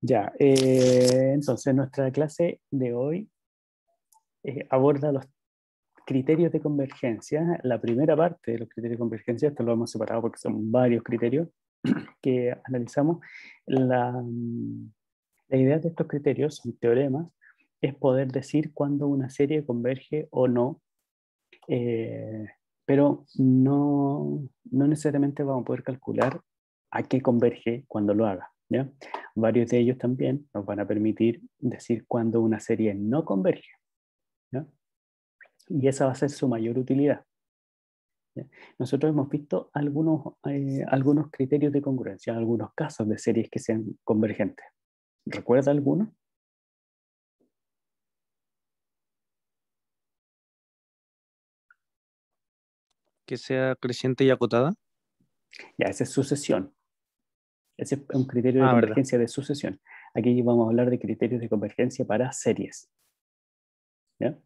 Ya, entonces nuestra clase de hoy aborda los criterios de convergencia. La primera parte de los criterios de convergencia, esto lo hemos separado porque son varios criterios que analizamos. La idea de estos criterios, son teoremas, es poder decir cuándo una serie converge o no, eh, pero no necesariamente vamos a poder calcular a qué converge cuando lo haga, ¿ya? Varios de ellos también nos van a permitir decir cuándo una serie no converge, ¿ya? Y esa va a ser su mayor utilidad, ¿ya? Nosotros hemos visto algunos criterios de congruencia, algunos casos de series que sean convergentes. ¿Recuerda alguno? Que sea creciente y acotada. Ya, esa es sucesión. Ese es un criterio de Ah, verdad. convergencia de sucesión. Aquí vamos a hablar de criterios de convergencia para series, ¿ya?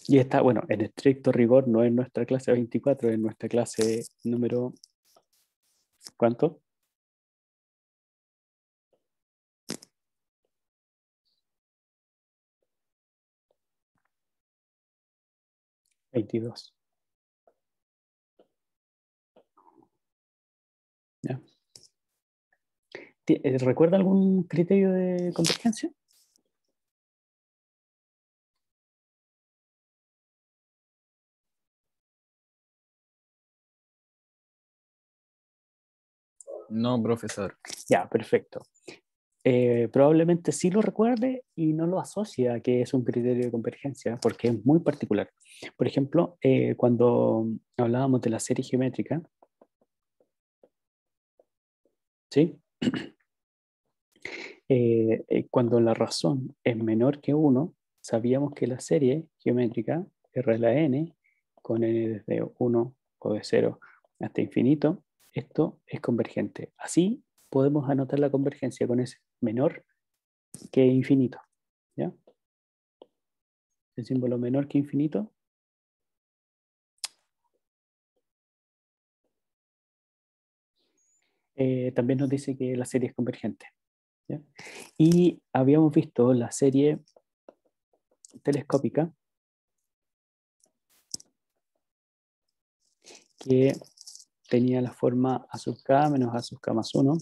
Y esta, bueno, en estricto rigor no es nuestra clase 24, es nuestra clase número, ¿cuánto? 22. ¿Ya? ¿Recuerda algún criterio de convergencia? No, profesor. Ya, perfecto. Probablemente sí lo recuerde y no lo asocia a que es un criterio de convergencia, porque es muy particular. Por ejemplo, cuando hablábamos de la serie geométrica, ¿sí? Cuando la razón es menor que 1, sabíamos que la serie geométrica R a la n, con n desde 1 o de 0 hasta infinito, esto es convergente. Así podemos anotar la convergencia con ese menor que infinito, ¿ya? El símbolo menor que infinito. También nos dice que la serie es convergente, ¿ya? Y habíamos visto la serie telescópica que tenía la forma a sub k menos a sub k más 1,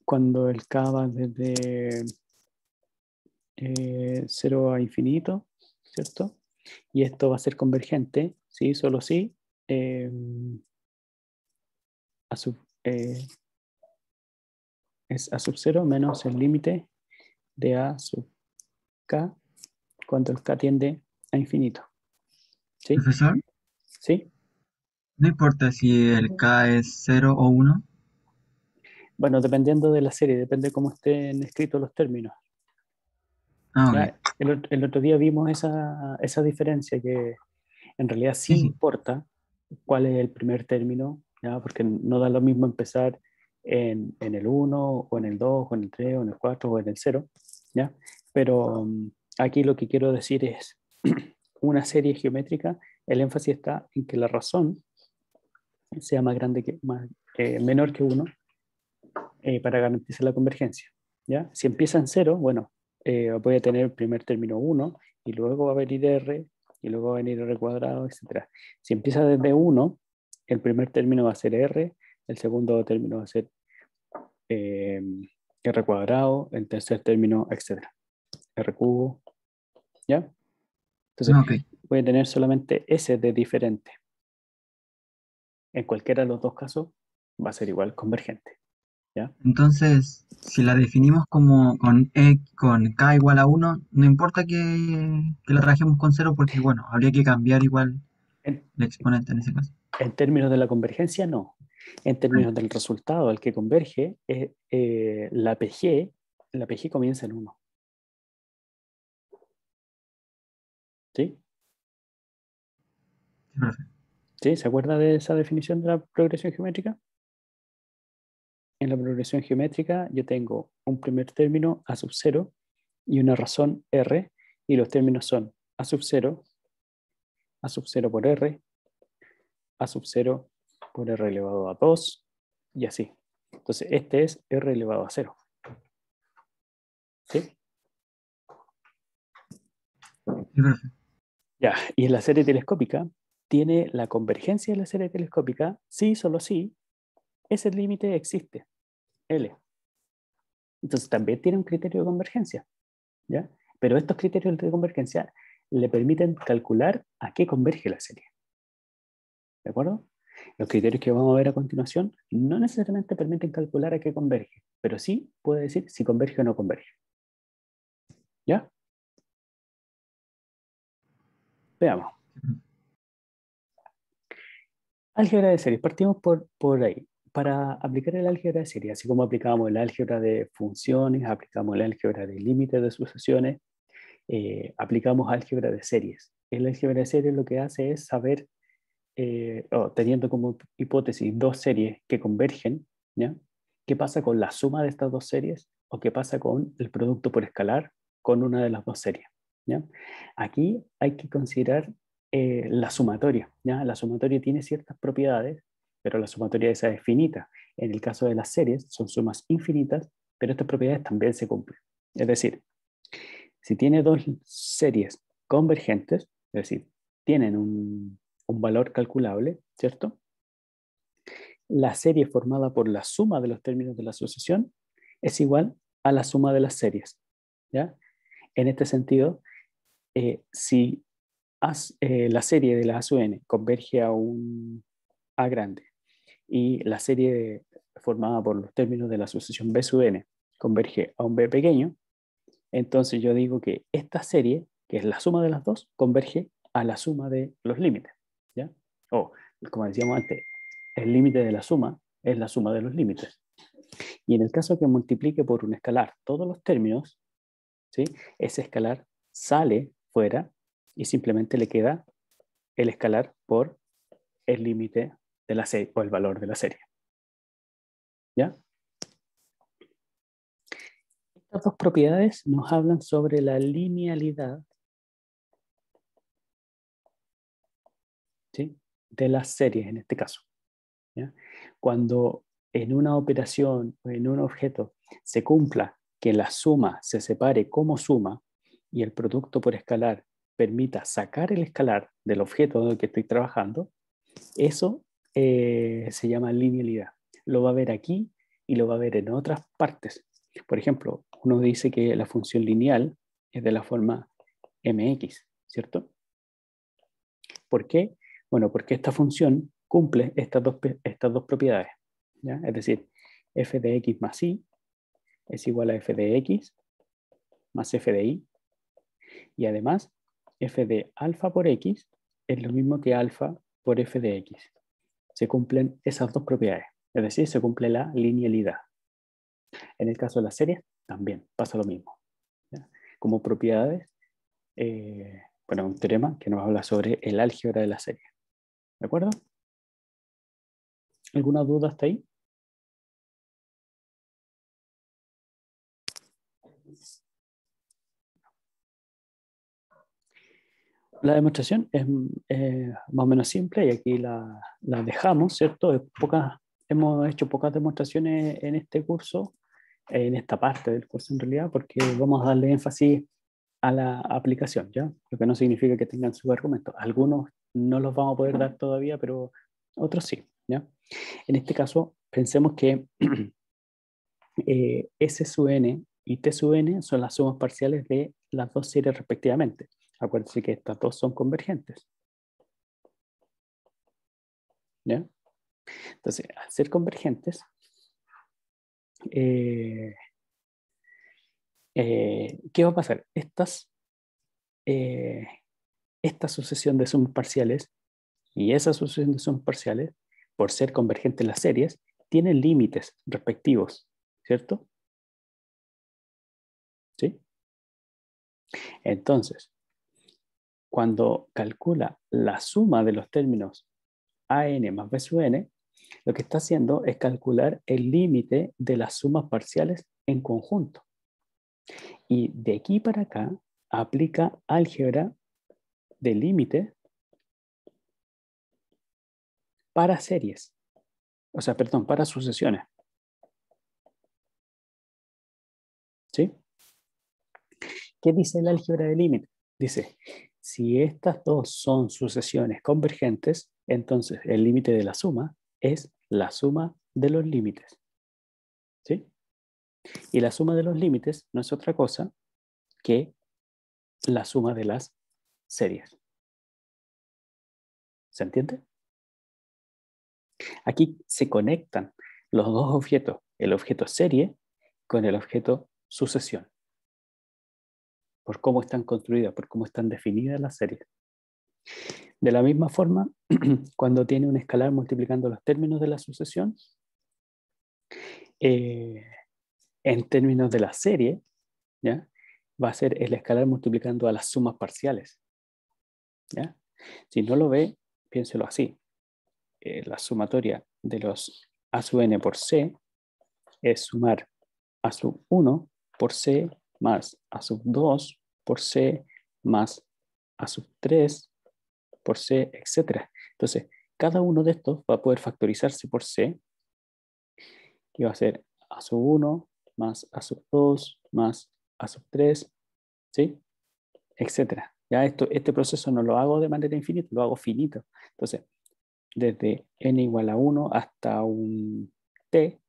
cuando el k va desde 0 a infinito, ¿cierto? Y esto va a ser convergente, ¿sí? Solo si eh, a sub, es a sub 0 menos el límite de a sub k cuando el k tiende a infinito, ¿sí? Profesor, ¿Sí? no importa si el K es 0 o 1. Bueno, dependiendo de la serie, depende cómo estén escritos los términos. Ah, ok. ¿Ya? El otro día vimos esa diferencia que en realidad sí Sí, sí. importa cuál es el primer término, ¿ya? Porque no da lo mismo empezar en el 1 o en el 2 o en el 3 o en el 4 o en el 0, ¿ya? Pero aquí lo que quiero decir es, una serie geométrica, el énfasis está en que la razón sea menor que 1 para garantizar la convergencia, ¿ya? Si empieza en 0, bueno, voy a tener el primer término 1 y luego va a venir r y luego va a venir r cuadrado, etc. Si empieza desde 1, el primer término va a ser r, el segundo término va a ser eh, r cuadrado, el tercer término, etc. R cubo, ¿ya? Entonces, Ah, ok. voy a tener solamente s de diferente. En cualquiera de los dos casos va a ser igual convergente, ¿ya? Entonces, si la definimos como con K igual a 1, no importa que la trabajemos con 0 porque, bueno, habría que cambiar igual En, el exponente en ese caso. en términos de la convergencia, no. En términos del resultado al que converge, la PG comienza en 1. ¿Sí? Sí, perfecto. ¿Sí? ¿Se acuerda de esa definición de la progresión geométrica? En la progresión geométrica yo tengo un primer término a sub 0 y una razón r, y los términos son a sub 0, a sub 0 por r, a sub 0 por r elevado a 2, y así. Entonces, este es R elevado a 0. ¿Sí? Sí, profe. Ya, y en la serie telescópica tiene la convergencia de la serie telescópica, sí, solo sí, ese límite existe, L. Entonces también tiene un criterio de convergencia, ¿ya? Pero estos criterios de convergencia le permiten calcular a qué converge la serie. ¿De acuerdo? Los criterios que vamos a ver a continuación no necesariamente permiten calcular a qué converge, pero sí puede decir si converge o no converge. ¿Ya? Veamos. Álgebra de series. Partimos por ahí. Para aplicar el álgebra de series, así como aplicamos el álgebra de funciones, aplicamos el álgebra de límites de sucesiones, aplicamos álgebra de series. El álgebra de series lo que hace es saber, teniendo como hipótesis dos series que convergen, ¿ya? ¿Qué pasa con la suma de estas dos series? ¿O qué pasa con el producto por escalar con una de las dos series? ¿Ya? Aquí hay que considerar la sumatoria, ¿ya? La sumatoria tiene ciertas propiedades, pero la sumatoria esa es finita. En el caso de las series son sumas infinitas, pero estas propiedades también se cumplen. Es decir, si tiene dos series convergentes, es decir, tienen un valor calculable, ¿cierto? La serie formada por la suma de los términos de la sucesión es igual a la suma de las series, ¿ya? En este sentido, si la serie de la A sub n converge a un A grande y la serie formada por los términos de la sucesión B sub n converge a un B pequeño, entonces yo digo que esta serie, que es la suma de las dos, converge a la suma de los límites, ¿ya? O, como decíamos antes, el límite de la suma es la suma de los límites. Y en el caso que multiplique por un escalar todos los términos, ¿sí? Ese escalar sale fuera y simplemente le queda el escalar por el límite de la serie o el valor de la serie. ¿Ya? Estas dos propiedades nos hablan sobre la linealidad, ¿sí? De las series en este caso, ¿ya? Cuando en una operación o en un objeto se cumpla que la suma se separe como suma y el producto por escalar permita sacar el escalar del objeto del que estoy trabajando, eso se llama linealidad. Lo va a ver aquí y lo va a ver en otras partes. Por ejemplo, uno dice que la función lineal es de la forma mx, ¿cierto? ¿Por qué? Bueno, porque esta función cumple estas dos propiedades, ¿ya? Es decir, f de x más y es igual a f de x más f de y, y además f de alfa por x es lo mismo que alfa por f de x. Se cumplen esas dos propiedades, es decir, se cumple la linealidad. En el caso de las series, también pasa lo mismo, ¿ya? Como propiedades, bueno, un teorema que nos habla sobre el álgebra de la serie. ¿De acuerdo? ¿Alguna duda hasta ahí? La demostración es más o menos simple y aquí la dejamos, ¿cierto? Hemos hecho pocas demostraciones en este curso, en esta parte del curso en realidad, porque vamos a darle énfasis a la aplicación, ¿ya? Lo que no significa que tengan sus argumentos. Algunos no los vamos a poder dar todavía, pero otros sí, ¿ya? En este caso, pensemos que S sub n y T sub n son las sumas parciales de las dos series respectivamente. Acuérdense que estas dos son convergentes, ¿ya? Entonces, al ser convergentes, ¿qué va a pasar? Esta sucesión de sumas parciales y esa sucesión de sumas parciales, por ser convergentes las series, tienen límites respectivos, ¿cierto? ¿Sí? Entonces, cuando calcula la suma de los términos an más b sub n, lo que está haciendo es calcular el límite de las sumas parciales en conjunto. Y de aquí para acá aplica álgebra de límite para series. O sea, perdón, para sucesiones. ¿Sí? ¿Qué dice el álgebra de límite? Dice, si estas dos son sucesiones convergentes, entonces el límite de la suma es la suma de los límites. ¿Sí? Y la suma de los límites no es otra cosa que la suma de las series. ¿Se entiende? Aquí se conectan los dos objetos, el objeto serie con el objeto sucesión, por cómo están construidas, por cómo están definidas las series. De la misma forma, cuando tiene un escalar multiplicando los términos de la sucesión, en términos de la serie, ¿ya? Va a ser el escalar multiplicando a las sumas parciales. ¿Ya? Si no lo ve, piénselo así. La sumatoria de los a sub n por c es sumar a sub 1 por c más a sub 2 por c más a sub 3 por c, etc. Entonces, cada uno de estos va a poder factorizarse por c, que va a ser a sub 1 más a sub 2 más a sub 3, ¿sí? Etcétera. Ya este proceso no lo hago de manera infinita, lo hago finito. Entonces, desde n igual a 1 hasta un t,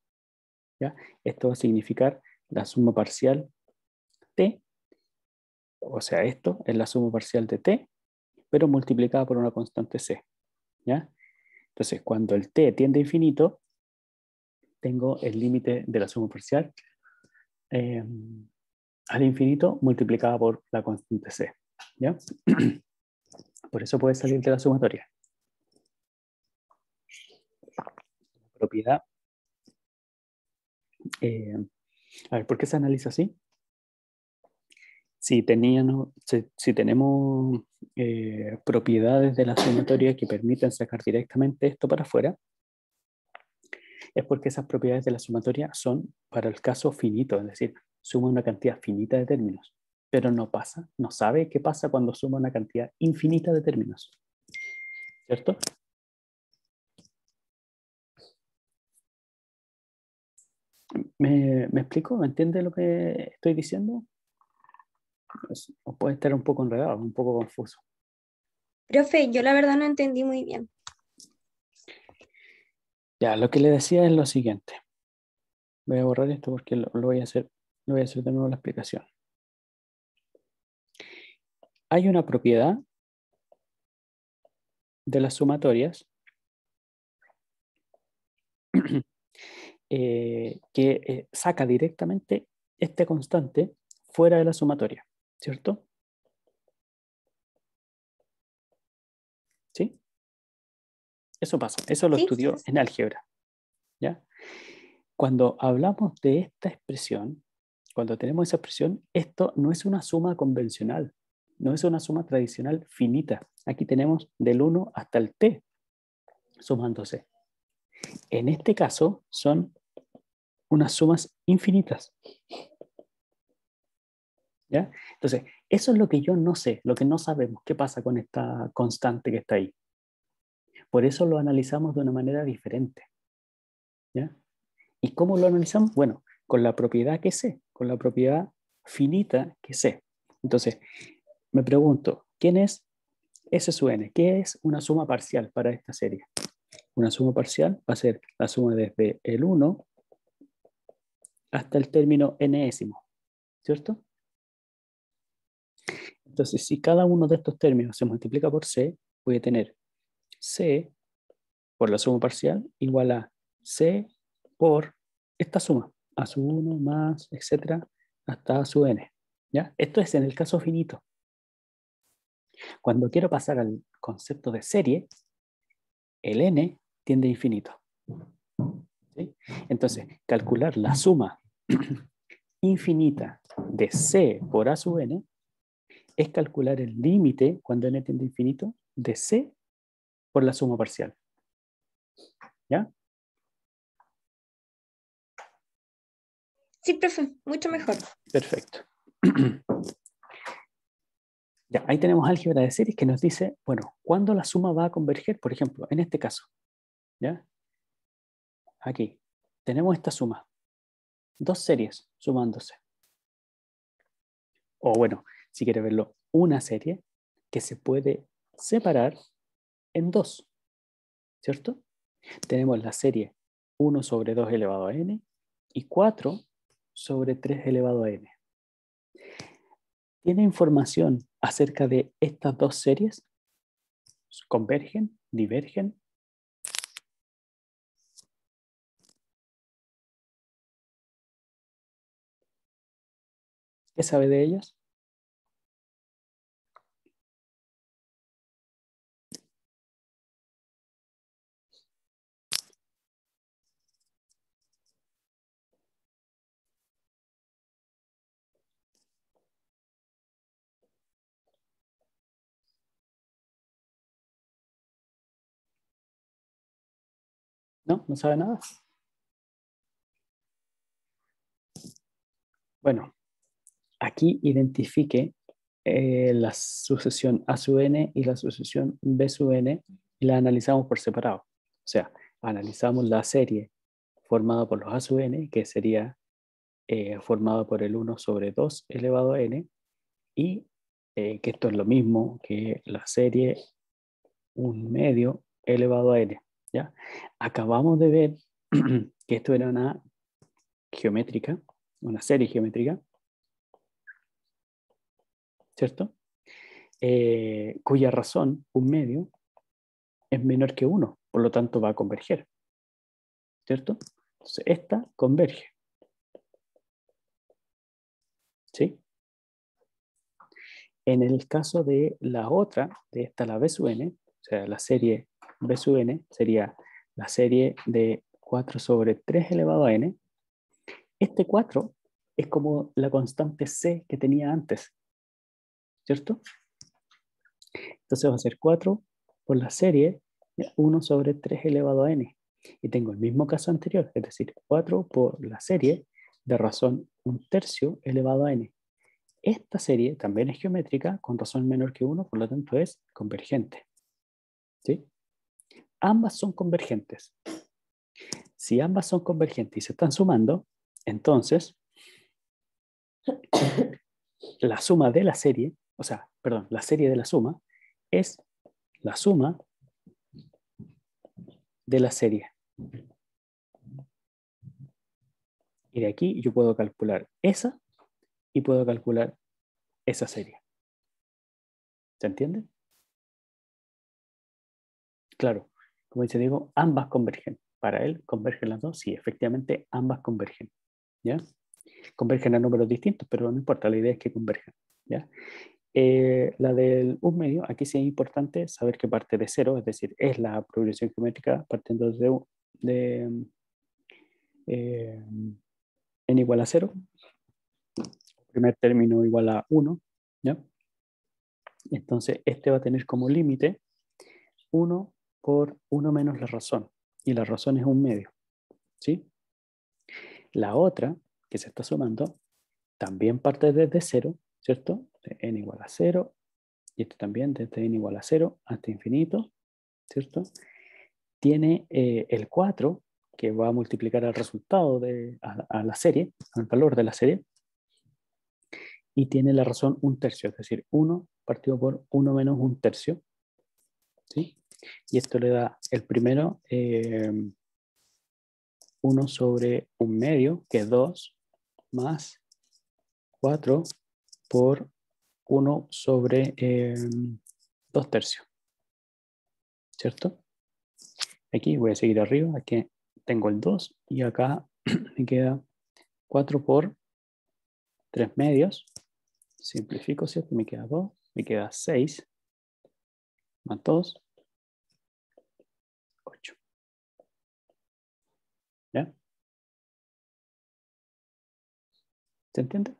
¿ya? Esto va a significar la suma parcial t, o sea, esto es la suma parcial de t, pero multiplicada por una constante c, ¿ya? Entonces, cuando el t tiende a infinito, tengo el límite de la suma parcial al infinito multiplicada por la constante c, ¿ya? Por eso puede salir de la sumatoria. Propiedad. A ver, ¿por qué se analiza así? Si tenemos propiedades de la sumatoria que permiten sacar directamente esto para afuera, es porque esas propiedades de la sumatoria son para el caso finito, es decir, suma una cantidad finita de términos, pero no sabe qué pasa cuando suma una cantidad infinita de términos. ¿Cierto? ¿Me explico? ¿Me entiende lo que estoy diciendo? O puede estar un poco enredado, un poco confuso. Profe, yo la verdad no entendí muy bien. Ya, lo que le decía es lo siguiente. Voy a borrar esto porque lo voy a hacer de nuevo la explicación. Hay una propiedad de las sumatorias que saca directamente este constante fuera de la sumatoria, ¿cierto? ¿Sí? Eso pasa, eso lo estudió en álgebra, ¿ya? Cuando hablamos de esta expresión, cuando tenemos esa expresión, esto no es una suma convencional, no es una suma tradicional finita. Aquí tenemos del 1 hasta el t sumándose. En este caso son unas sumas infinitas. ¿Ya? Entonces, eso es lo que yo no sé, lo que no sabemos, qué pasa con esta constante que está ahí. Por eso lo analizamos de una manera diferente. ¿Ya? ¿Y cómo lo analizamos? Bueno, con la propiedad que sé, con la propiedad finita que sé. Entonces, me pregunto, ¿quién es S sub n? ¿Qué es una suma parcial para esta serie? Una suma parcial va a ser la suma desde el 1 hasta el término enésimo, ¿cierto? Entonces, si cada uno de estos términos se multiplica por c, voy a tener c por la suma parcial igual a c por esta suma, a sub 1 más, etcétera, hasta a sub n. ¿Ya? Esto es en el caso finito. Cuando quiero pasar al concepto de serie, el n tiende a infinito. ¿Sí? Entonces, calcular la suma infinita de c por a sub n es calcular el límite, cuando n tiende a infinito, de c por la suma parcial. ¿Ya? Sí, profe, mucho mejor. Perfecto. Ya, ahí tenemos álgebra de series que nos dice, bueno, ¿cuándo la suma va a converger? Por ejemplo, en este caso. ¿Ya? Aquí tenemos esta suma. Dos series sumándose. o bueno, si quiere verlo, una serie que se puede separar en dos, ¿cierto? Tenemos la serie 1 sobre 2 elevado a n y 4 sobre 3 elevado a n. ¿Tiene información acerca de estas dos series? ¿Convergen? ¿Divergen? ¿Qué sabe de ellas? ¿No? ¿No sabe nada? Bueno, aquí identifique la sucesión A sub n y la sucesión B sub n y la analizamos por separado. O sea, analizamos la serie formada por los A sub n, que sería formada por el 1 sobre 2 elevado a n, y que esto es lo mismo que la serie 1 medio elevado a n. ¿Ya? Acabamos de ver que esto era una geométrica, una serie geométrica, ¿cierto? Cuya razón, 1 medio, es menor que 1, por lo tanto va a converger, ¿cierto? Entonces esta converge, ¿sí? En el caso de la otra, de esta, la B sub n, o sea, la serie B sub n, sería la serie de 4 sobre 3 elevado a n. Este 4 es como la constante c que tenía antes, ¿cierto? Entonces va a ser 4 por la serie de 1 sobre 3 elevado a n. Y tengo el mismo caso anterior, es decir, 4 por la serie de razón 1/3 elevado a n. Esta serie también es geométrica con razón menor que 1, por lo tanto es convergente. ¿Sí? Ambas son convergentes. Si ambas son convergentes y se están sumando, entonces la suma de la serie, o sea, perdón, la serie de la suma es la suma de la serie. Y de aquí yo puedo calcular esa y puedo calcular esa serie. ¿Se entiende? Claro, como dice Diego, ambas convergen. Para él, ¿convergen las dos? Sí, efectivamente, ambas convergen. ¿Ya? Convergen a números distintos, pero no importa, la idea es que converjan. ¿Ya? La del 1 medio, aquí sí es importante saber que parte de 0, es decir, es la progresión geométrica partiendo de n igual a 0, primer término igual a 1, ¿ya? Entonces, este va a tener como límite 1 por 1 menos la razón, y la razón es 1 medio, ¿sí? La otra, que se está sumando, también parte desde 0, ¿cierto? De n igual a 0, y esto también desde n igual a 0 hasta infinito, ¿cierto? Tiene el 4, que va a multiplicar el resultado a la serie, al valor de la serie, y tiene la razón 1/3, es decir, 1 partido por 1 menos 1/3, ¿sí? Y esto le da el primero 1 sobre 1 medio, que es 2, más 4 por 1 sobre 2/3, ¿cierto? Aquí voy a seguir arriba, aquí tengo el 2 y acá me queda 4 por 3 medios. Simplifico, ¿cierto? Me queda 2, me queda 6 más 2, 8. ¿Ya? ¿Se entiende?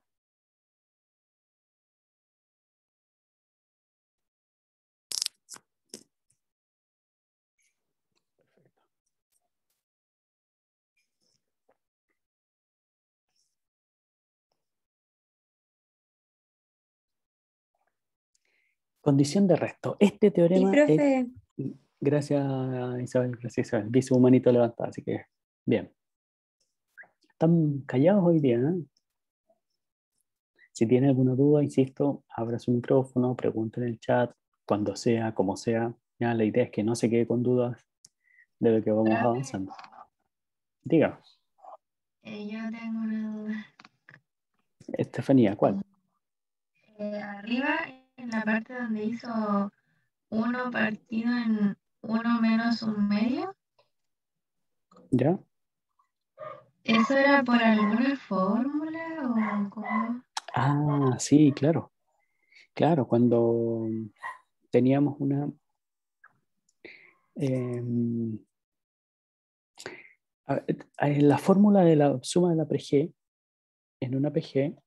Condición de resto. Este Sí, teorema es... profe. Gracias, Isabel. Gracias, Isabel. Vi su manito levantada, así que bien. Están callados hoy día, ¿eh? Si tiene alguna duda, insisto, abra su micrófono, pregunte en el chat, cuando sea, como sea. Ya, la idea es que no se quede con dudas de lo que vamos Profe, avanzando. Diga, yo tengo una duda. Estefanía, ¿cuál? Arriba, en la parte donde hizo 1 partido en 1 menos 1/2, ¿Ya? ¿eso era por alguna fórmula o cómo? Ah, sí, claro. Claro, cuando teníamos una... em, en la fórmula de la suma de la PG, en una PG,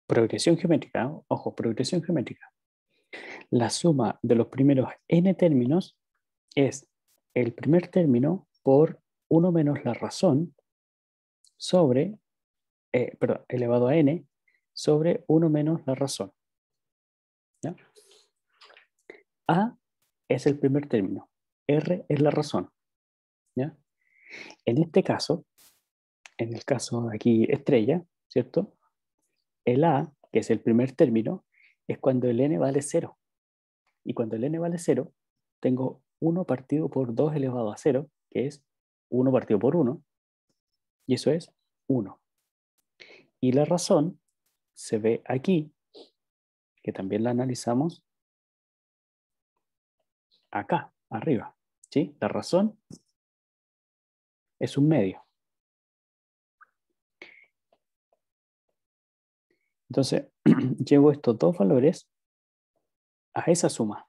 progresión geométrica, ojo, progresión geométrica. La suma de los primeros n términos es el primer término por 1 menos la razón sobre, perdón, elevado a n sobre 1 menos la razón. ¿Ya? A es el primer término, R es la razón. ¿Ya? En este caso, en el caso aquí estrella, ¿cierto? El A, que es el primer término, es cuando el n vale 0. Y cuando el n vale 0, tengo 1 partido por 2 elevado a 0, que es 1 partido por 1, y eso es 1. Y la razón se ve aquí, que también la analizamos acá, arriba. ¿Sí? La razón es un medio. Entonces, llevo estos dos valores a esa suma.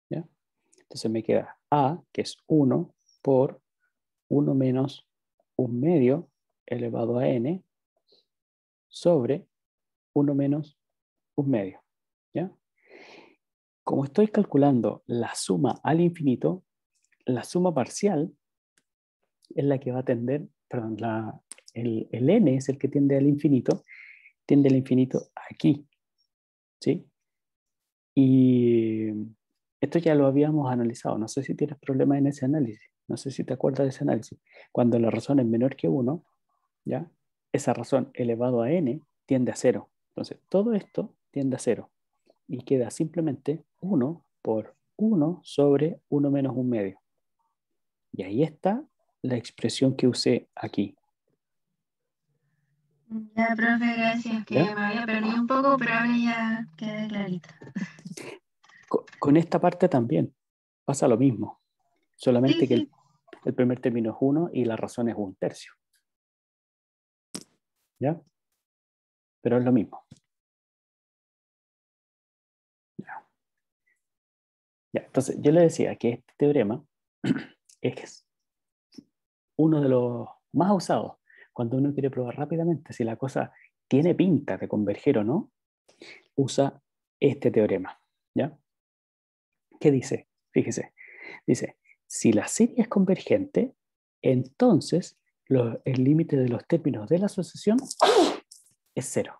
¿Ya? Entonces me queda A, que es 1 por 1 menos un medio elevado a n sobre 1 menos un medio. ¿Ya? Como estoy calculando la suma al infinito, la suma parcial es la que va a tender, perdón, el n es el que tiende al infinito aquí, ¿sí? Y esto ya lo habíamos analizado, no sé si tienes problemas en ese análisis, no sé si te acuerdas de ese análisis. Cuando la razón es menor que 1, ¿ya? Esa razón elevado a n tiende a 0. Entonces, todo esto tiende a 0 y queda simplemente 1 por 1 sobre 1 menos un medio. Y ahí está la expresión que usé aquí. Ya, profe, gracias, que ¿Ya? me había perdido un poco, pero ahora ya quedé clarito. Con esta parte también pasa lo mismo, solamente Sí, que sí. el primer término es 1 y la razón es 1/3. ¿Ya? Pero es lo mismo. Ya. Ya. Entonces, yo le decía que este teorema es uno de los más usados cuando uno quiere probar rápidamente si la cosa tiene pinta de converger o no, usa este teorema. ¿Ya? ¿Qué dice? Fíjese. Dice, si la serie es convergente, entonces el límite de los términos de la asociación es 0.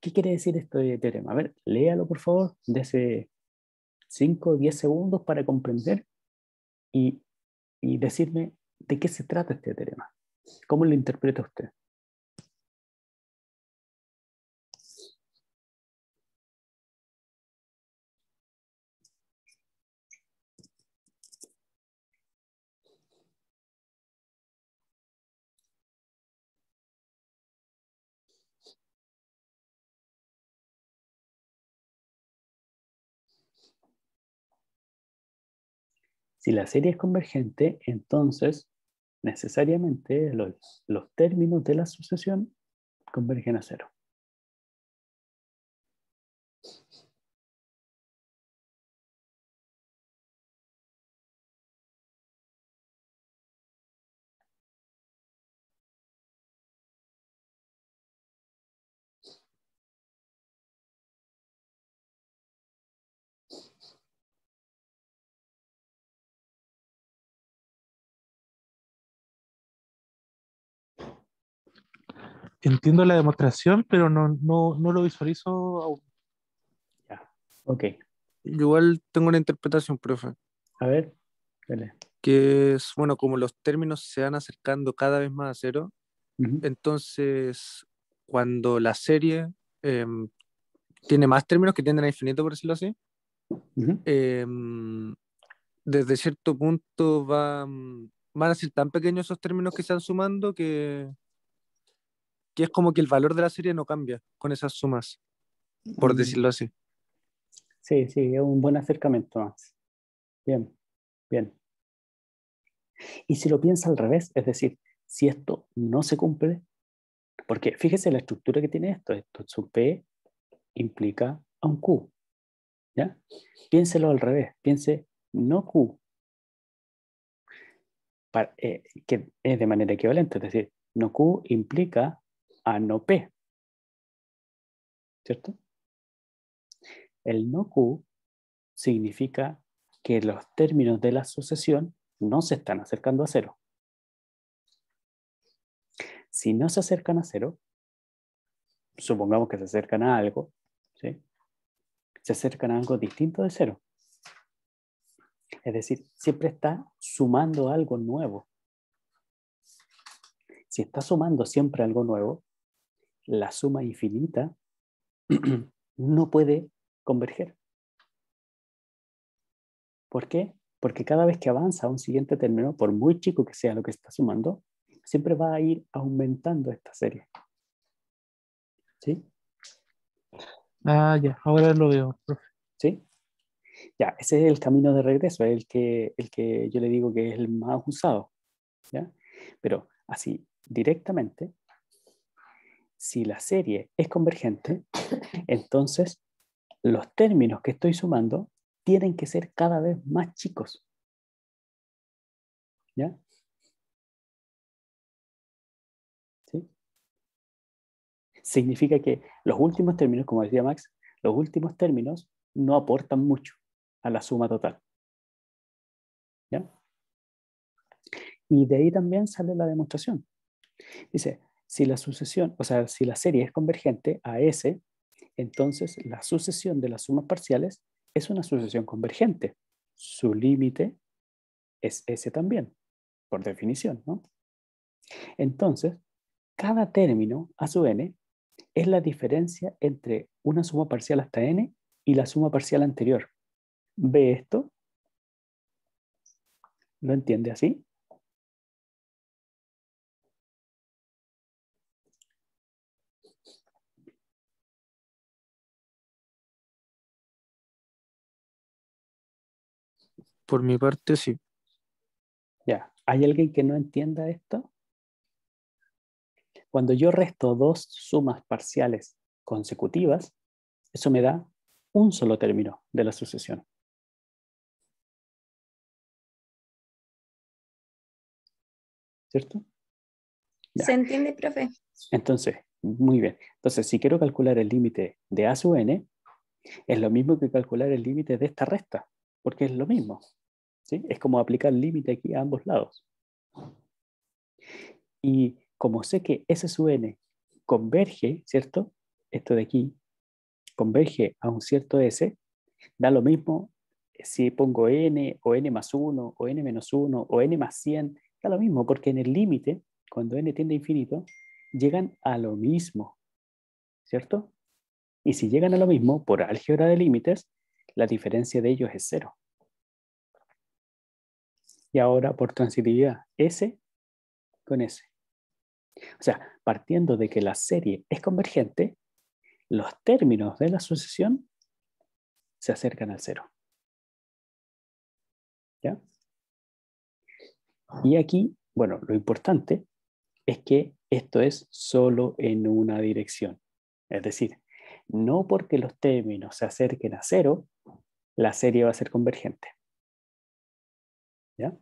¿Qué quiere decir este teorema? A ver, léalo por favor, dese 5 o 10 segundos para comprender y decirme de qué se trata este teorema. ¿Cómo lo interpreta usted? Si la serie es convergente, entonces necesariamente los términos de la asociación convergen a 0. Entiendo la demostración, pero no lo visualizo aún. Ya, ok. Yo igual tengo una interpretación, profe. A ver, dale. que es, bueno, como los términos se van acercando cada vez más a cero, Ujú, entonces cuando la serie em, tiene más términos que tienden a infinito, por decirlo así, ujú. em, desde cierto punto van a ser tan pequeños esos términos que se van sumando que es como que el valor de la serie no cambia con esas sumas, por Mm, decirlo así. sí, sí, es un buen acercamiento, Max. Bien, bien. Y si lo piensa al revés, es decir, si esto no se cumple, porque fíjese la estructura que tiene esto. Esto su P implica a un Q, ¿ya? Piénselo al revés, piense no Q, que es de manera equivalente, es decir, no Q implica a no P, ¿cierto? El no Q significa que los términos de la sucesión no se están acercando a cero. Si no se acercan a cero, supongamos que se acercan a algo, ¿sí? Se acercan a algo distinto de cero. Es decir, siempre está sumando algo nuevo. Si está sumando siempre algo nuevo, la suma infinita no puede converger. ¿Por qué? Porque cada vez que avanza a un siguiente término, por muy chico que sea lo que está sumando, siempre va a ir aumentando esta serie. ¿Sí? Ah, ya, ahora lo veo, profe. ¿Sí? Ya, ese es el camino de regreso, es el que yo le digo que es el más usado. ¿Ya? Pero así, directamente, si la serie es convergente, entonces los términos que estoy sumando tienen que ser cada vez más chicos. ¿Ya? ¿Sí? Significa que los últimos términos, como decía Max, los últimos términos no aportan mucho a la suma total. ¿Ya? Y de ahí también sale la demostración. Dice, si la sucesión, o sea, si la serie es convergente a S, entonces la sucesión de las sumas parciales es una sucesión convergente. Su límite es S también, por definición, ¿no? Entonces, cada término a su n es la diferencia entre una suma parcial hasta n y la suma parcial anterior. ¿Ve esto? ¿Lo entiende así? Por mi parte, sí. Ya. ¿Hay alguien que no entienda esto? Cuando yo resto dos sumas parciales consecutivas, eso me da un solo término de la sucesión. ¿Cierto? ¿Se Ya. entiende, profe? Entonces, muy bien. Entonces, si quiero calcular el límite de a sub n, es lo mismo que calcular el límite de esta resta, porque es lo mismo. ¿Sí? Es como aplicar límite aquí a ambos lados. Y como sé que S sub n converge, ¿cierto? Esto de aquí converge a un cierto S, da lo mismo si pongo n o n más 1 o n menos 1 o n más 100, da lo mismo porque en el límite, cuando n tiende a infinito, llegan a lo mismo, ¿cierto? Y si llegan a lo mismo, por álgebra de límites, la diferencia de ellos es cero. Y ahora por transitividad, S con S. O sea, partiendo de que la serie es convergente, los términos de la sucesión se acercan al cero. ¿Ya? Y aquí, bueno, lo importante es que esto es solo en una dirección. Es decir, no porque los términos se acerquen a cero, la serie va a ser convergente. ¿Ya?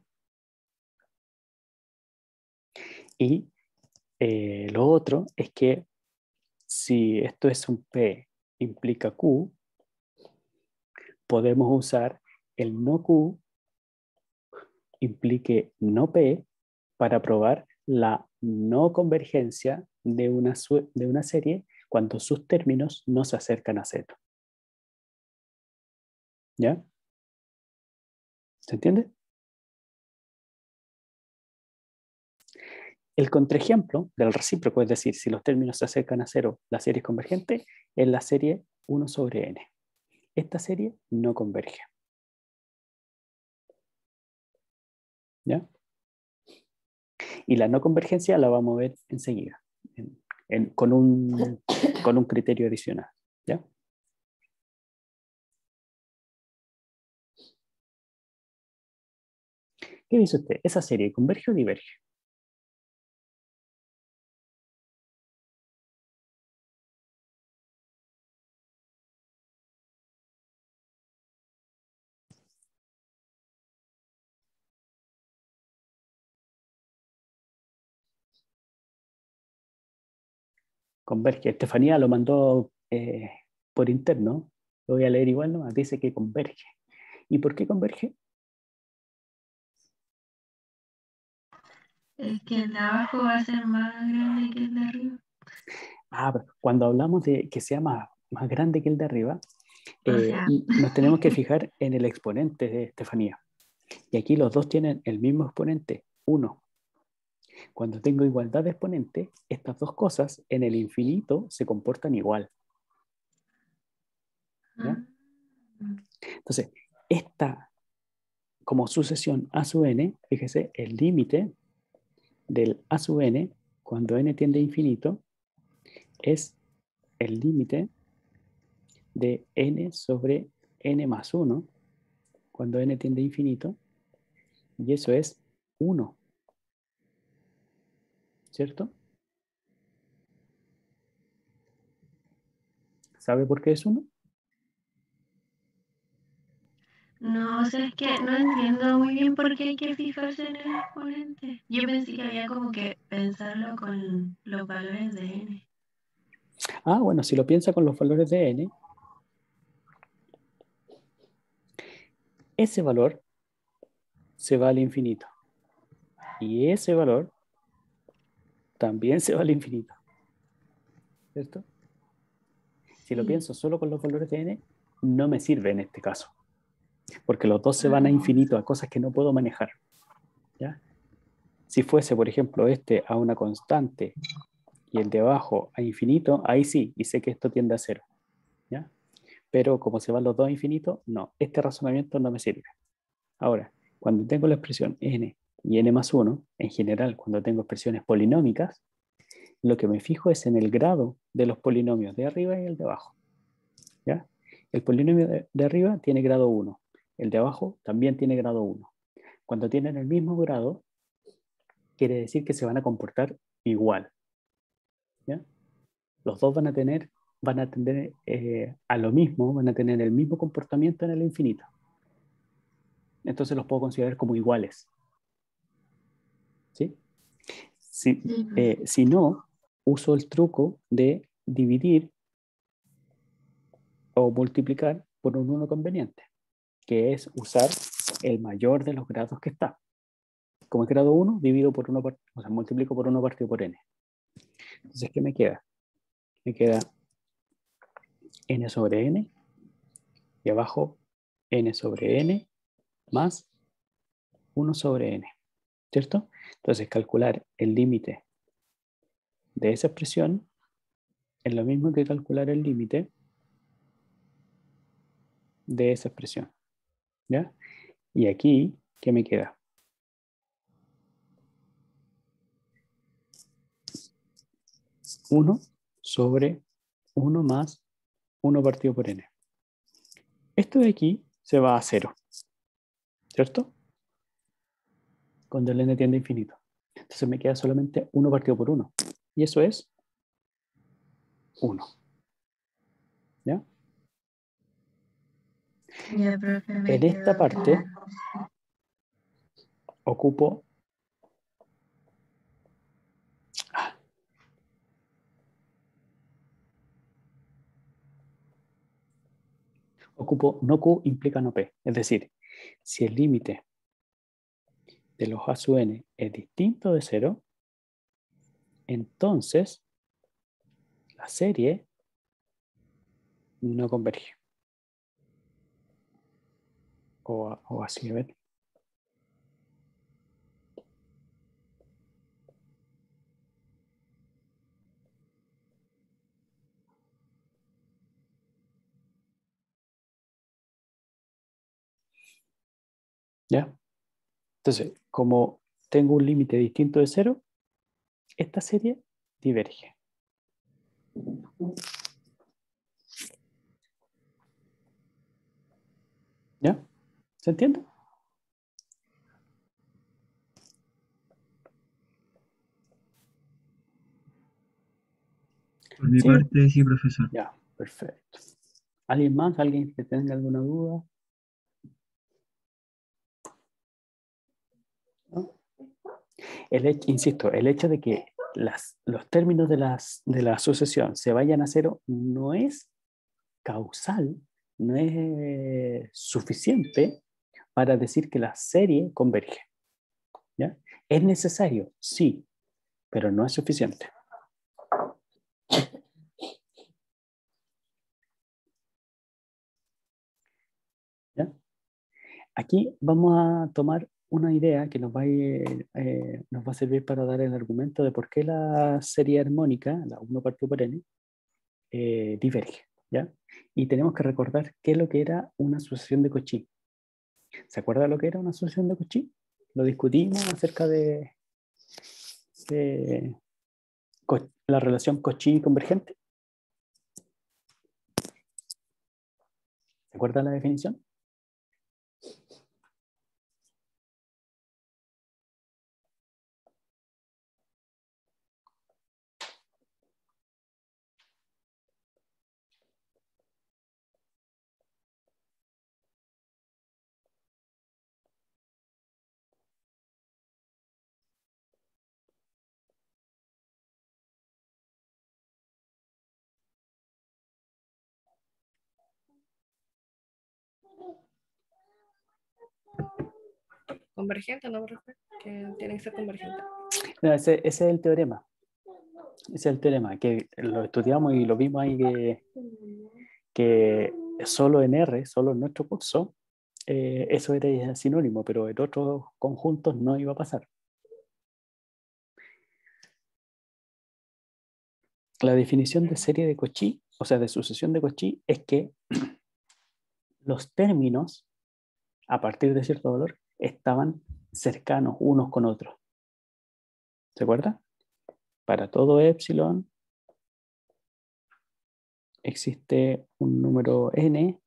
Y lo otro es que si esto es un P implica Q, podemos usar el no Q implique no P para probar la no convergencia de una serie cuando sus términos no se acercan a cero. ¿Ya? ¿Se entiende? El contraejemplo del recíproco, es decir, si los términos se acercan a cero, la serie es convergente, es la serie 1 sobre n. Esta serie no converge. ¿Ya? Y la no convergencia la vamos a ver enseguida, con un criterio adicional. ¿Ya? ¿Qué dice usted? ¿Esa serie converge o diverge? Converge. Estefanía lo mandó por interno. Lo voy a leer igual, ¿no? Dice que converge. ¿Y por qué converge? Es que el de abajo va a ser más grande que el de arriba. Pero cuando hablamos de que sea más grande que el de arriba, O sea, nos tenemos que fijar en el exponente de Estefanía. Y aquí los dos tienen el mismo exponente, 1. Cuando tengo igualdad de exponente, estas dos cosas en el infinito se comportan igual. ¿Ya? Entonces, esta como sucesión a sub n, fíjese, el límite del a sub n, cuando n tiende a infinito, es el límite de n sobre n más 1, cuando n tiende a infinito, y eso es 1. ¿Cierto? ¿Sabe por qué es 1? no, o sea, es que no entiendo muy bien por qué hay que fijarse en el exponente. Yo pensé que había como que pensarlo con los valores de n. Bueno, si lo piensa con los valores de n, ese valor se va al infinito. Y ese valor también se va al infinito. ¿Cierto? Si lo Sí. pienso solo con los valores de n, no me sirve en este caso. Porque los dos se van a infinito, a cosas que no puedo manejar. ¿Ya? Si fuese, por ejemplo, este a una constante y el de abajo a infinito, ahí sí, y sé que esto tiende a cero. ¿Ya? Pero como se van los dos a infinito, no, este razonamiento no me sirve. Ahora, cuando tengo la expresión n y n más 1, en general, cuando tengo expresiones polinómicas, lo que me fijo es en el grado de los polinomios de arriba y el de abajo. ¿Ya? El polinomio de arriba tiene grado 1, el de abajo también tiene grado 1. Cuando tienen el mismo grado, quiere decir que se van a comportar igual. ¿Ya? Los dos van a tender a lo mismo, van a tener el mismo comportamiento en el infinito. Entonces los puedo considerar como iguales. ¿Sí? Si no, uso el truco de dividir o multiplicar por un 1 conveniente, que es usar el mayor de los grados que está. Como es grado 1, divido por 1, o sea, multiplico por 1 partido por n. Entonces, ¿qué me queda? Me queda n sobre n y abajo n sobre n más 1 sobre n, ¿cierto? Entonces, calcular el límite de esa expresión es lo mismo que calcular el límite de esa expresión, ¿ya? Y aquí, ¿qué me queda? 1 sobre 1 más 1 partido por n. Esto de aquí se va a 0, ¿cierto? Cuando el n tiende a infinito. Entonces me queda solamente 1 partido por 1. Y eso es 1. ¿Ya? Ya, profe, me En esta quedó parte claro. ocupo no Q implica no P. Es decir, si el límite de los A sub n es distinto de 0, entonces la serie no converge. O así, a ver. ¿Ya? Entonces, como tengo un límite distinto de 0, esta serie diverge. ¿Ya? ¿Se entiende? Por mi Sí. parte, sí, profesor. Ya, perfecto. ¿Alguien más? ¿Alguien que tenga alguna duda? ¿No? Insisto, el hecho de que los términos de la sucesión se vayan a 0 no es causal, no es suficiente para decir que la serie converge. ¿Ya? ¿Es necesario? Sí, pero no es suficiente. ¿Ya? Aquí vamos a tomar una idea que nos va a servir para dar el argumento de por qué la serie armónica, la 1 partido por n, diverge. ¿Ya? Y tenemos que recordar qué es lo que era una sucesión de Cauchy. ¿Se acuerda lo que era una sucesión de Cauchy? Lo discutimos acerca de la relación Cauchy convergente. ¿Se acuerda la definición? Convergente, ¿no, profe? Que tiene que ser convergente. No, ese es el teorema. Ese es el teorema, que lo estudiamos y lo vimos ahí que solo en R, solo en nuestro curso, eso era sinónimo, pero en otros conjuntos no iba a pasar. La definición de serie de Cauchy, o sea, de sucesión de Cauchy, es que los términos, a partir de cierto valor, estaban cercanos unos con otros. ¿Se acuerda? Para todo epsilon existe un número n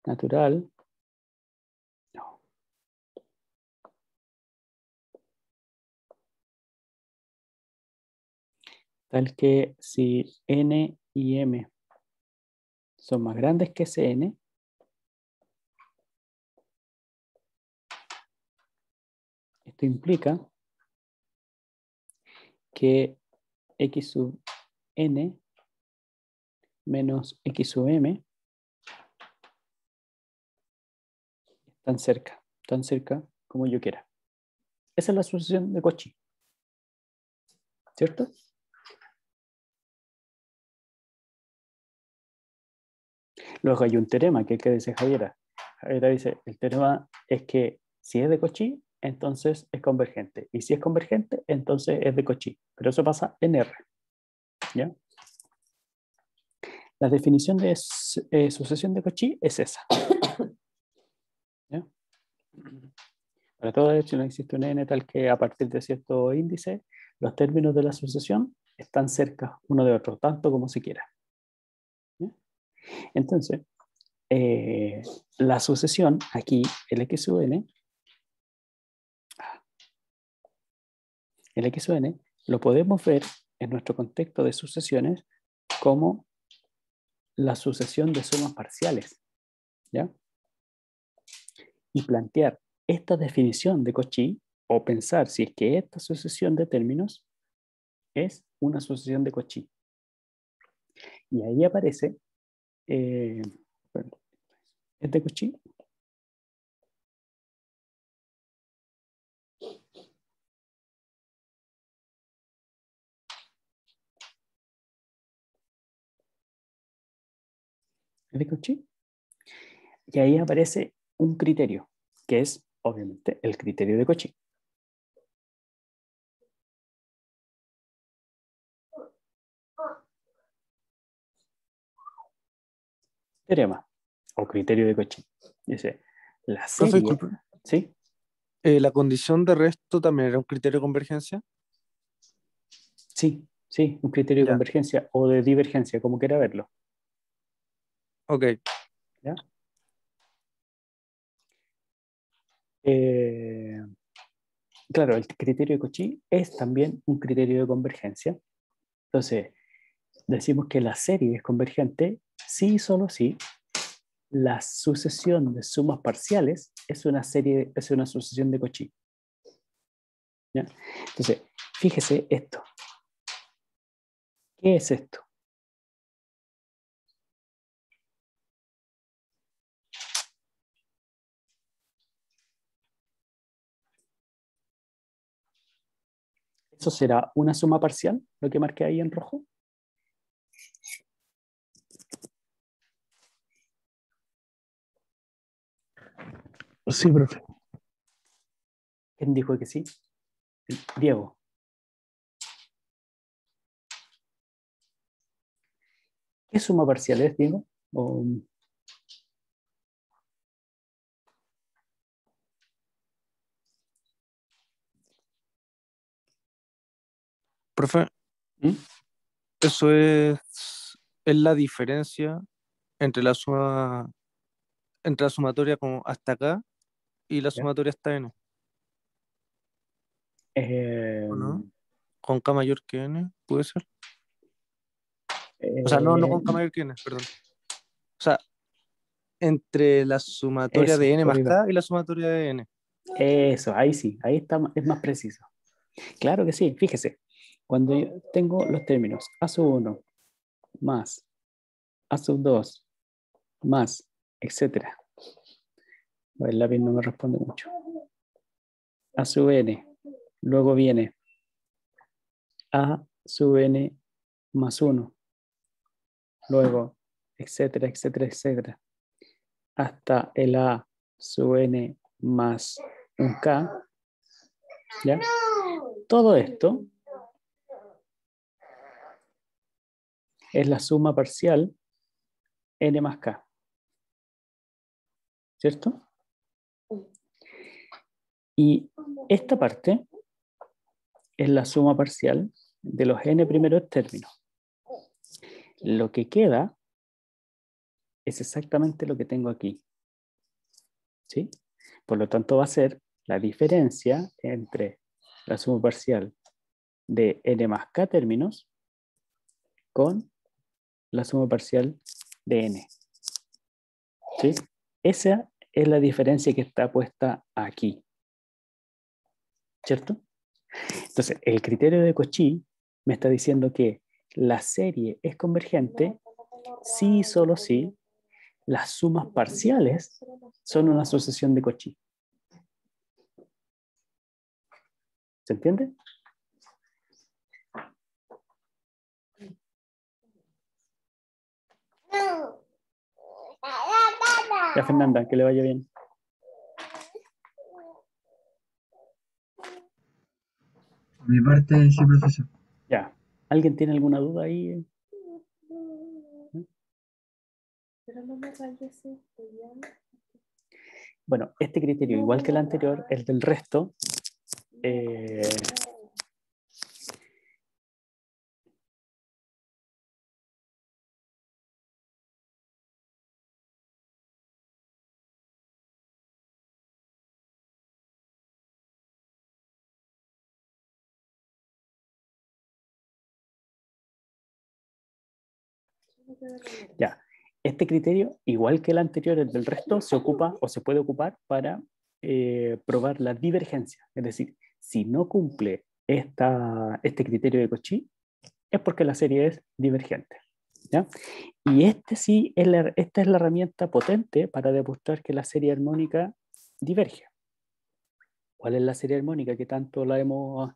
natural. No. Tal que si n y m son más grandes que Cn, esto implica que x sub n menos x sub m tan cerca como yo quiera. Esa es la sucesión de Cauchy, ¿cierto? Luego hay un teorema que dice Javiera. Javiera dice, el teorema es que si es de Cauchy, entonces es convergente. Y si es convergente, entonces es de Cauchy. Pero eso pasa en R. ¿Ya? La definición de sucesión de Cauchy es esa. ¿Ya? Para todo epsilon existe un n tal que a partir de cierto índice, los términos de la sucesión están cerca uno de otro, tanto como se quiera. ¿Ya? Entonces, la sucesión, aquí, el x sub n, lo podemos ver en nuestro contexto de sucesiones como la sucesión de sumas parciales. ¿Ya? Y plantear esta definición de Cauchy o pensar si es que esta sucesión de términos es una sucesión de Cauchy. Y ahí aparece, ¿es de Cauchy? ¿Es de Cauchy? Y ahí aparece un criterio, que es, obviamente, el criterio de Cauchy. Teorema o criterio de Cauchy. Dice, la Profe, serie... disculpe. ¿Sí? ¿La condición de resto también era un criterio de convergencia? Sí, sí, un criterio de Ya, convergencia o de divergencia, como quiera verlo. ok. ¿Ya? Eh, claro, el criterio de Cauchy es también un criterio de convergencia. Entonces, decimos que la serie es convergente si y solo si la sucesión de sumas parciales es una serie, es una sucesión de Cauchy. ¿Ya? Entonces, fíjese esto. ¿Qué es esto? ¿Eso será una suma parcial, lo que marqué ahí en rojo? Sí, profe. ¿Quién dijo que sí? Diego. ¿Qué suma parcial es, Diego? O, Profe, ¿Mm? eso es la diferencia entre la suma, entre la sumatoria como hasta acá y la ¿Ya? sumatoria hasta n, ¿o no? Con k mayor que n, ¿puede ser? O sea, no Eh, con k mayor que n, perdón. O sea, entre la sumatoria de eso, n por más ahí va. k y la sumatoria de n. Eso, ahí sí, ahí está, es más preciso. Claro que sí, fíjese, cuando yo tengo los términos a sub 1 más a sub 2 más, etcétera. El lápiz no me responde mucho. A sub n, luego viene a sub n más 1, luego, etcétera, etcétera, etcétera, hasta el a sub n más un k, ¿ya? Todo esto es la suma parcial n más k, ¿cierto? Y esta parte es la suma parcial de los n primeros términos. Lo que queda es exactamente lo que tengo aquí, ¿sí? Por lo tanto, va a ser la diferencia entre la suma parcial de n más k términos con la suma parcial de n, ¿sí? Esa es la diferencia que está puesta aquí, ¿cierto? Entonces, el criterio de Cauchy me está diciendo que la serie es convergente si y solo si las sumas parciales son una sucesión de Cauchy. ¿Se entiende? Ya, Fernanda, que le vaya bien. Por mi parte, sí, profesor. Ya. ¿Alguien tiene alguna duda ahí? Bueno, este criterio, igual que el anterior, el del resto, ya. Este criterio, igual que el anterior, el del resto, se ocupa o se puede ocupar para probar la divergencia. Es decir, si no cumple este criterio de Cauchy, es porque la serie es divergente, ¿ya? Y sí esta es la herramienta potente para demostrar que la serie armónica diverge. ¿Cuál es la serie armónica que tanto la hemos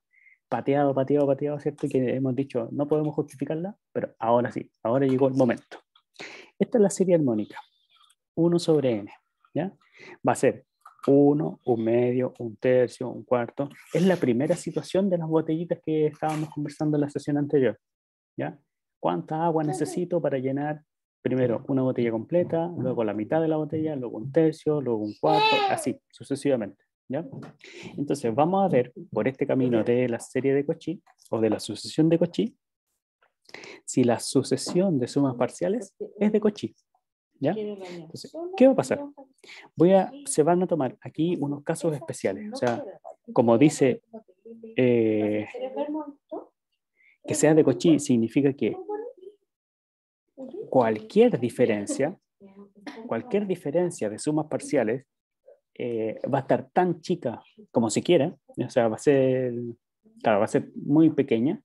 pateado, ¿cierto? Y que hemos dicho, no podemos justificarla, pero ahora sí, ahora llegó el momento. Esta es la serie armónica, 1 sobre n, ¿ya? Va a ser 1, un medio, un tercio, un cuarto. Es la primera situación de las botellitas que estábamos conversando en la sesión anterior, ¿ya? ¿Cuánta agua necesito para llenar primero una botella completa, luego la mitad de la botella, luego un tercio, luego un cuarto, así sucesivamente, ¿Ya? Entonces vamos a ver por este camino de la serie de Cauchy o de la sucesión de Cauchy si la sucesión de sumas parciales es de Cauchy. ¿Ya? Entonces, ¿qué va a pasar? Se van a tomar aquí unos casos especiales. O sea, como dice que sea de Cauchy significa que cualquier diferencia de sumas parciales va a estar tan chica como se quiera, o sea, va a ser muy pequeña,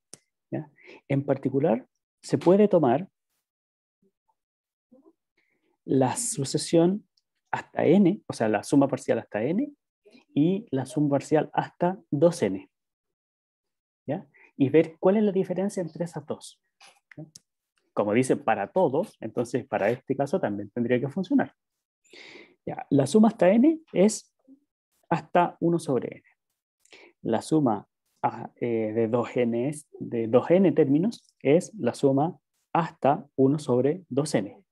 ¿ya? En particular, se puede tomar la sucesión hasta n, o sea, la suma parcial hasta n y la suma parcial hasta 2n, ¿ya? Y ver cuál es la diferencia entre esas dos, ¿ya? Como dice para todos, entonces para este caso también tendría que funcionar. Ya, la suma hasta n es hasta 1 sobre n. La suma de 2n términos es la suma hasta 1 sobre 2n.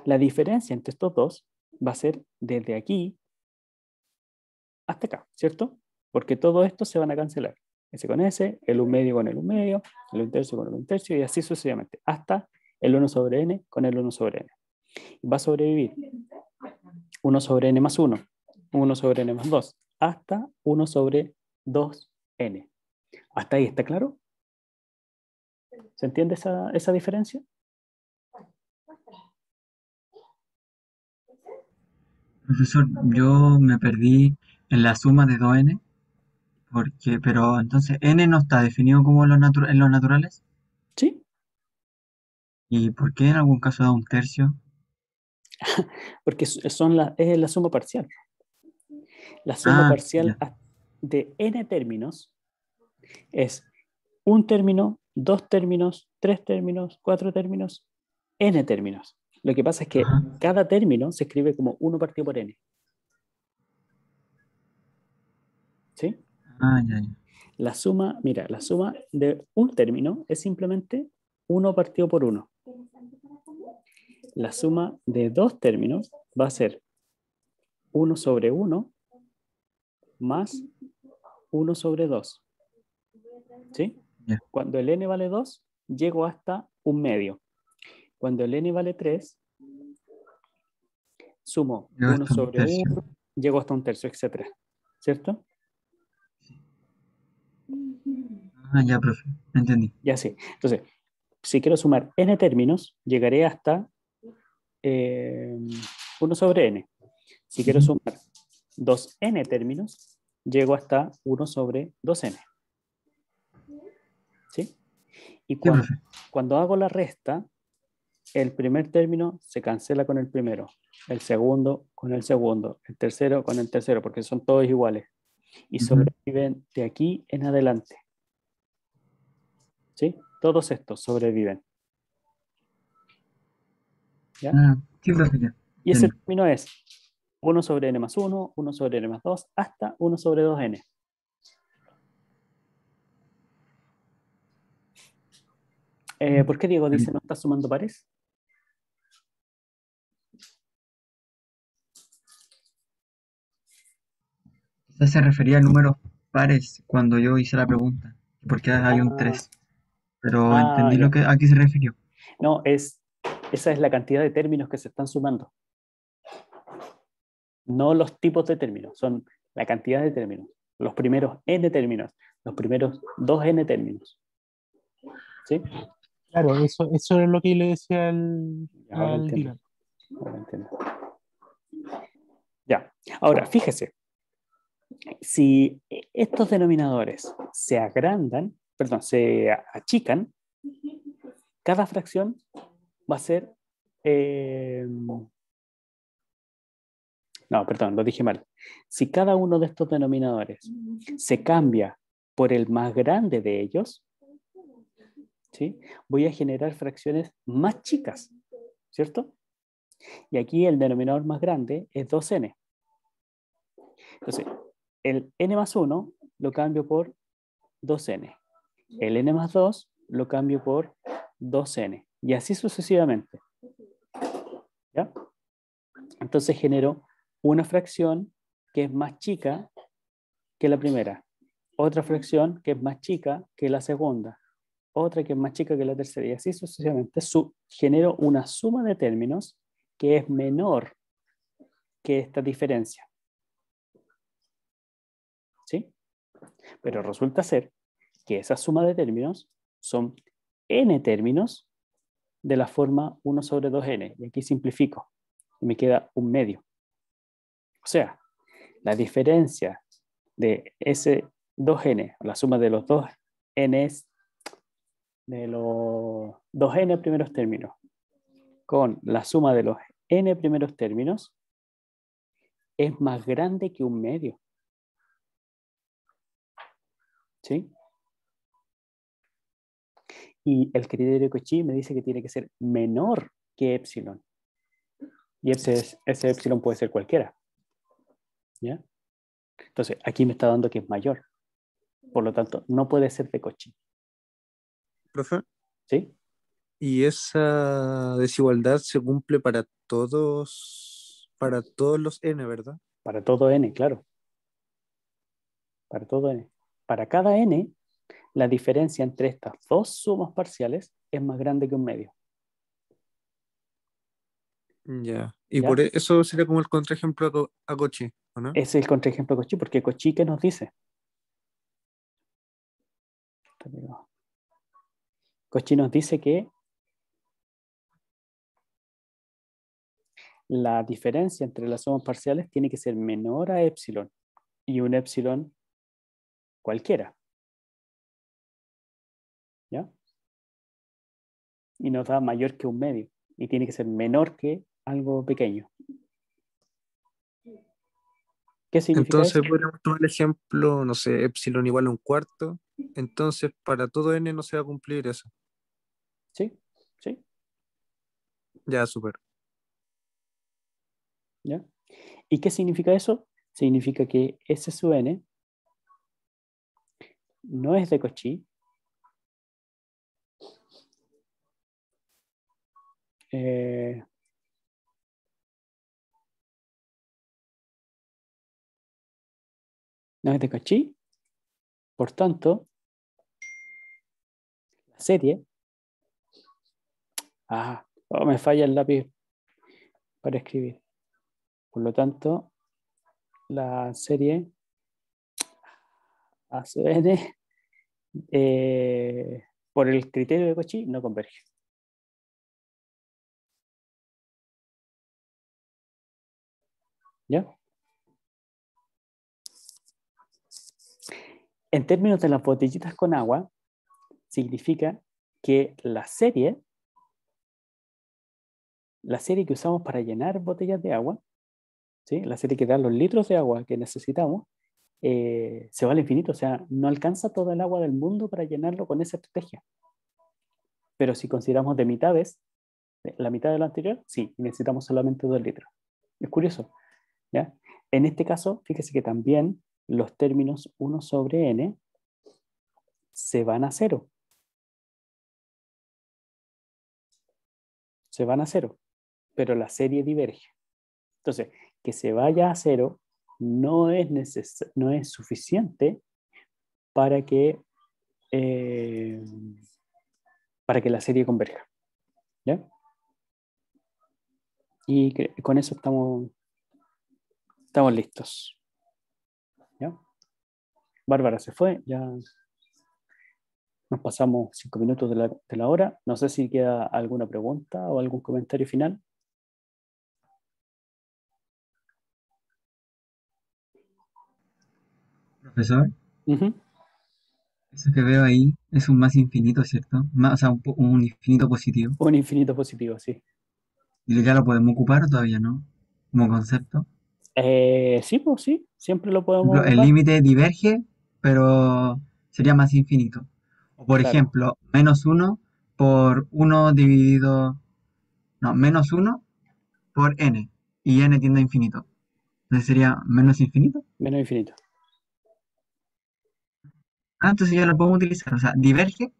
La diferencia entre estos dos va a ser desde aquí hasta acá, ¿cierto? Porque todo esto se van a cancelar. S con S, el 1 medio con el 1 medio, el 1 tercio con el 1 tercio y así sucesivamente, hasta el 1 sobre n con el 1 sobre n. Va a sobrevivir 1 sobre n más 1, 1 sobre n más 2, hasta 1 sobre 2n. ¿Hasta ahí está claro? ¿Se entiende esa diferencia? Profesor, yo me perdí en la suma de 2n, pero entonces n no está definido como en los naturales. Sí. ¿Y por qué en algún caso da 1 tercio? Porque es la suma parcial. La suma parcial Ya. de n términos es un término, 2 términos, 3 términos, 4 términos, n términos. Lo que pasa es que Ajá. cada término se escribe como 1 partido por n. ¿Sí? Ya. La suma de un término es simplemente 1 partido por 1. La suma de 2 términos va a ser 1 sobre 1 más 1 sobre 2. ¿Sí? Ya. Cuando el n vale 2, llego hasta 1 medio. Cuando el n vale 3, sumo Llegó 1 hasta 1 sobre 1, tercio. llego hasta 1 tercio, etc. ¿Cierto? Ya, profe, entendí. Ya sí. Entonces, si quiero sumar n términos, llegaré hasta 1 sobre n. Si quiero Ujú. sumar 2n términos, llego hasta 1 sobre 2n. ¿Sí? Y Sí, profe. cuando hago la resta, el primer término se cancela con el primero, el segundo con el segundo, el tercero con el tercero, porque son todos iguales. Y Ujú. sobreviven de aquí en adelante. ¿Sí? Todos estos sobreviven. ¿Ya? Sí, profe, ya. Y ese Entiendo. término es 1 sobre n más 1, 1 sobre n más 2, hasta 1 sobre 2n. ¿Por qué Diego dice no está sumando pares? Quizás se refería a números pares cuando yo hice la pregunta, porque hay un 3, pero entendí Ya. a qué se refirió. No, esa es la cantidad de términos que se están sumando. No los tipos de términos, son la cantidad de términos. Los primeros n términos, los primeros 2n términos. ¿Sí? Claro, eso es lo que le decía Ahora al entiendo. Dylan. Ahora entiendo. Ya. Ahora, fíjese. Si estos denominadores se achican, cada fracción va a ser... no, perdón, lo dije mal. Si cada uno de estos denominadores se cambia por el más grande de ellos, ¿sí? Voy a generar fracciones más chicas, ¿cierto? Y aquí el denominador más grande es 2n. Entonces, el n más 1 lo cambio por 2n. El n más 2 lo cambio por 2n. Y así sucesivamente. ¿Ya? Entonces genero una fracción que es más chica que la primera, otra fracción que es más chica que la segunda, otra que es más chica que la tercera, y así sucesivamente. Genero una suma de términos que es menor que esta diferencia. ¿Sí? Pero resulta ser que esa suma de términos son n términos de la forma 1 sobre 2n. Y aquí simplifico. Y me queda un medio. O sea, la diferencia de ese 2n, la suma de los dos n's, de los 2n primeros términos, con la suma de los n primeros términos, es más grande que un medio. ¿Sí? Y el criterio de Cauchy me dice que tiene que ser menor que epsilon. Y ese epsilon puede ser cualquiera. ¿Ya? Entonces, aquí me está dando que es mayor. Por lo tanto, no puede ser de Cauchy. Profe, ¿Sí? ¿y esa desigualdad se cumple para todos los n, verdad? Para todo n, claro. Para todo n. Para cada n, la diferencia entre estas dos sumas parciales es más grande que un medio. Ya. Y ¿Ya? por eso sería como el contraejemplo a Cauchy, ¿o no? Ese es el contraejemplo de Cauchy, porque Cauchy, ¿qué nos dice? Cauchy nos dice que la diferencia entre las sumas parciales tiene que ser menor a epsilon, y un epsilon cualquiera. ¿Ya? Y nos da mayor que un medio, y tiene que ser menor que algo pequeño. ¿Qué significa Entonces eso? podríamos tomar el ejemplo, no sé, epsilon igual a un cuarto. Entonces para todo n no se va a cumplir eso. ¿Sí? ¿Sí? Ya, súper. ¿Ya? ¿Y qué significa eso? Significa que S sub n no es de Cauchy. No es de Cauchy. Por tanto, la serie... me falla el lápiz para escribir. Por lo tanto, la serie A sub n, por el criterio de Cauchy, no converge. ¿Ya? En términos de las botellitas con agua, significa que la serie que usamos para llenar botellas de agua, ¿sí? La serie que da los litros de agua que necesitamos, se va al infinito. O sea, no alcanza todo el agua del mundo para llenarlo con esa estrategia. Pero si consideramos de mitades, la mitad de lo anterior, sí, necesitamos solamente 2 litros. Es curioso, ¿ya? En este caso, fíjese que también los términos 1 sobre n se van a cero. Se van a cero, pero la serie diverge. Entonces, que se vaya a cero no es suficiente para que la serie converja. ¿Ya? Y con eso estamos listos. ¿Ya? Bárbara se fue, ya nos pasamos 5 minutos de la hora. No sé si queda alguna pregunta o algún comentario final. Profesor, Ujú. eso que veo ahí es un más infinito, ¿cierto? O sea, un infinito positivo. Un infinito positivo, sí. ¿Y ya lo podemos ocupar o todavía no? Como concepto. Sí, pues sí, siempre lo Por podemos ejemplo, el ocupar. límite diverge, pero sería más infinito. O por Claro, ejemplo, menos uno por uno dividido... No, menos uno por n. Y n tiende a infinito. Entonces sería menos infinito. menos infinito. Ah, entonces ya lo podemos utilizar. O sea, diverge,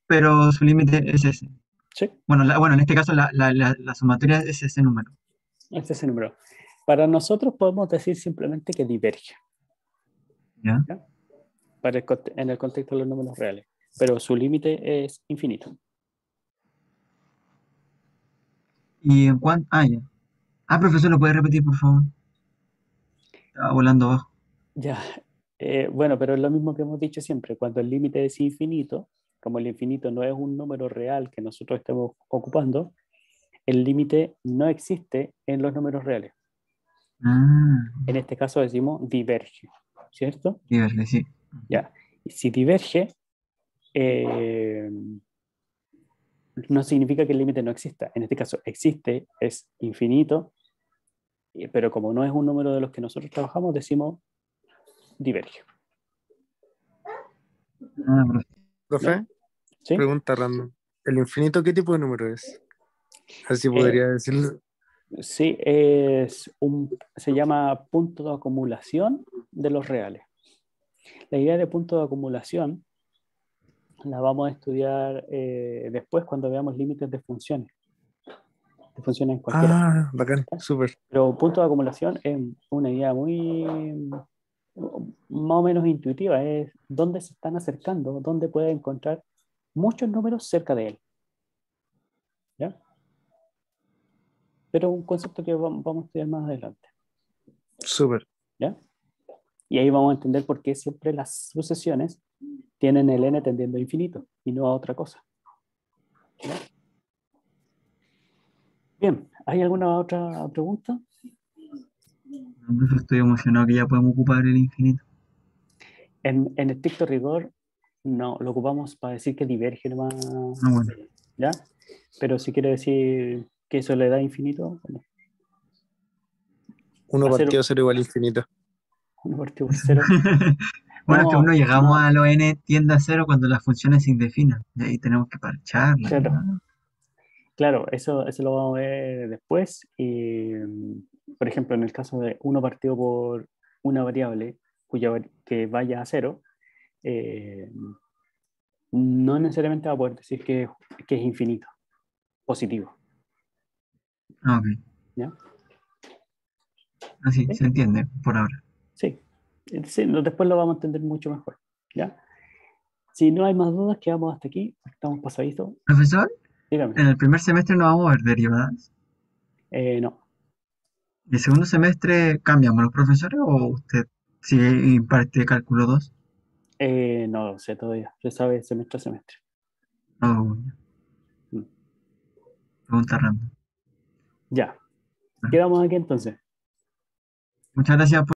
pero su límite es ese. Sí, Bueno, en este caso la sumatoria es ese número. este es el número. Para nosotros podemos decir simplemente que diverge. ¿Ya? ¿ya? En el contexto de los números reales. Pero su límite es infinito. ¿Y en cuánto? Ah, ya. Ah, profesor, ¿lo puede repetir, por favor? Estaba volando abajo. Ya, bueno, pero es lo mismo que hemos dicho siempre. Cuando el límite es infinito, como el infinito no es un número real que nosotros estemos ocupando, el límite no existe en los números reales. Ah, En este caso decimos diverge, ¿cierto? diverge, sí. Ya. Y si diverge, eh, no significa que el límite no exista. En este caso existe, es infinito, pero como no es un número de los que nosotros trabajamos, decimos diverge. Ah, profe. Profe, ¿Ya? ¿Sí? pregunta random. ¿El infinito qué tipo de número es? Así Eh, podría decirlo. Sí, se llama punto de acumulación de los reales. La idea de punto de acumulación la vamos a estudiar después cuando veamos límites de funciones en cualquiera. Ah, bacán, ¿Ya? súper. Pero punto de acumulación es una idea muy más o menos intuitiva, es dónde se están acercando, dónde puede encontrar muchos números cerca de él. ¿Ya? Pero un concepto que vamos a estudiar más adelante. Súper. ¿Ya? Y ahí vamos a entender por qué siempre las sucesiones tienen el n tendiendo a infinito y no a otra cosa. ¿Ya? Bien, ¿hay alguna otra pregunta? No, profe, estoy emocionado que ya podemos ocupar el infinito. En estricto rigor, no, lo ocupamos para decir que diverge nomás, Ah, bueno. ¿ya? Pero si quiere decir que eso le da infinito, bueno, 1 hacer partido 0 igual a infinito. 1 partido por 0. Bueno, es que aún no No, llegamos no, a los n tiende a cero cuando las funciones se indefinen. Y ahí tenemos que parcharla. claro, ¿No? claro, eso lo vamos a ver después. Y, por ejemplo, en el caso de 1 partido por una variable que vaya a 0, eh, no necesariamente va a poder decir que es infinito, positivo. Ah, ok. ¿Ya? Así, ¿Sí? se entiende por ahora. Sí. Sí, después lo vamos a entender mucho mejor. ¿Ya? Si no hay más dudas, quedamos hasta aquí. Estamos pasaditos. Profesor, Dígame. en el primer semestre no vamos a ver derivadas. No. ¿Y el segundo semestre cambiamos los profesores o usted sigue imparte cálculo 2? No lo sé todavía. Se sabe semestre a semestre. Oh, Mm. pregunta random. Ya. Bueno, Quedamos aquí entonces. muchas gracias por